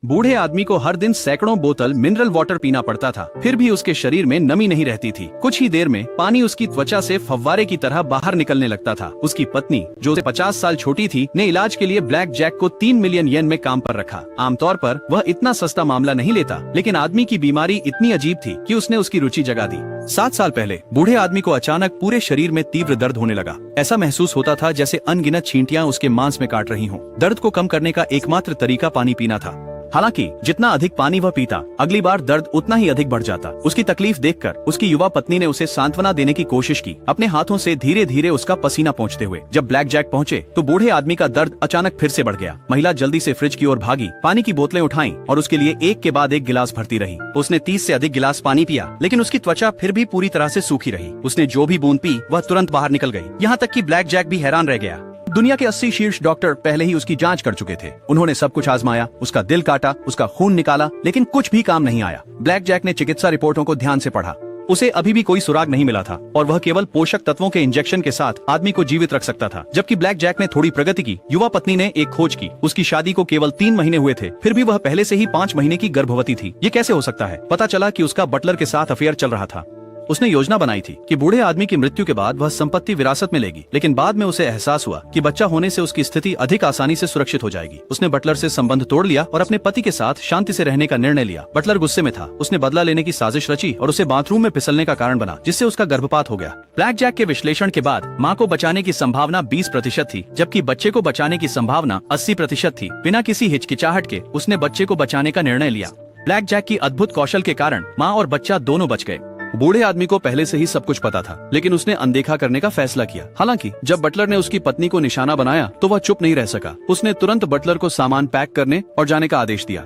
बूढ़े आदमी को हर दिन सैकड़ों बोतल मिनरल वाटर पीना पड़ता था, फिर भी उसके शरीर में नमी नहीं रहती थी। कुछ ही देर में पानी उसकी त्वचा से फव्वारे की तरह बाहर निकलने लगता था। उसकी पत्नी, जो उसे 50 साल छोटी थी, ने इलाज के लिए ब्लैक जैक को 3 मिलियन येन में काम पर रखा। आमतौर पर वह इतना सस्ता मामला नहीं लेता, लेकिन आदमी की बीमारी इतनी अजीब थी कि उसने उसकी रुचि जगा दी। 7 साल पहले बूढ़े आदमी को अचानक पूरे शरीर में तीव्र दर्द होने लगा। ऐसा महसूस होता था जैसे अनगिनत चींटियां उसके मांस में काट रही हों। दर्द को कम करने का एकमात्र तरीका पानी पीना था। हालांकि जितना अधिक पानी वह पीता, अगली बार दर्द उतना ही अधिक बढ़ जाता। उसकी तकलीफ देखकर उसकी युवा पत्नी ने उसे सांत्वना देने की कोशिश की, अपने हाथों से धीरे धीरे उसका पसीना पोंछते हुए। जब ब्लैक जैक पहुंचे तो बूढ़े आदमी का दर्द अचानक फिर से बढ़ गया। महिला जल्दी से फ्रिज की ओर भागी, पानी की बोतलें उठाई और उसके लिए एक के बाद एक गिलास भरती रही। उसने 30 से अधिक गिलास पानी पिया, लेकिन उसकी त्वचा फिर भी पूरी तरह से सूखी रही। उसने जो भी बूंद पी वह तुरंत बाहर निकल गई। यहाँ तक कि ब्लैक जैक भी हैरान रह गया। दुनिया के 80 शीर्ष डॉक्टर पहले ही उसकी जांच कर चुके थे। उन्होंने सब कुछ आजमाया, उसका दिल काटा, उसका खून निकाला, लेकिन कुछ भी काम नहीं आया। ब्लैक जैक ने चिकित्सा रिपोर्टों को ध्यान से पढ़ा। उसे अभी भी कोई सुराग नहीं मिला था और वह केवल पोषक तत्वों के इंजेक्शन के साथ आदमी को जीवित रख सकता था। जबकि ब्लैक जैक ने थोड़ी प्रगति की, युवा पत्नी ने एक खोज की। उसकी शादी को केवल 3 महीने हुए थे, फिर भी वह पहले से ही 5 महीने की गर्भवती थी। ये कैसे हो सकता है? पता चला कि उसका बटलर के साथ अफेयर चल रहा था। उसने योजना बनाई थी कि बूढ़े आदमी की मृत्यु के बाद वह संपत्ति विरासत में लेगी, लेकिन बाद में उसे एहसास हुआ कि बच्चा होने से उसकी स्थिति अधिक आसानी से सुरक्षित हो जाएगी। उसने बटलर से संबंध तोड़ लिया और अपने पति के साथ शांति से रहने का निर्णय लिया। बटलर गुस्से में था। उसने बदला लेने की साजिश रची और उसे बाथरूम में फिसलने का कारण बना, जिससे उसका गर्भपात हो गया। ब्लैक जैक के विश्लेषण के बाद माँ को बचाने की संभावना 20% थी, जबकि बच्चे को बचाने की संभावना 80% थी। बिना किसी हिचकिचाहट के उसने बच्चे को बचाने का निर्णय लिया। ब्लैक जैक की अद्भुत कौशल के कारण माँ और बच्चा दोनों बच गए। बूढ़े आदमी को पहले से ही सब कुछ पता था, लेकिन उसने अनदेखा करने का फैसला किया। हालांकि जब बटलर ने उसकी पत्नी को निशाना बनाया तो वह चुप नहीं रह सका। उसने तुरंत बटलर को सामान पैक करने और जाने का आदेश दिया।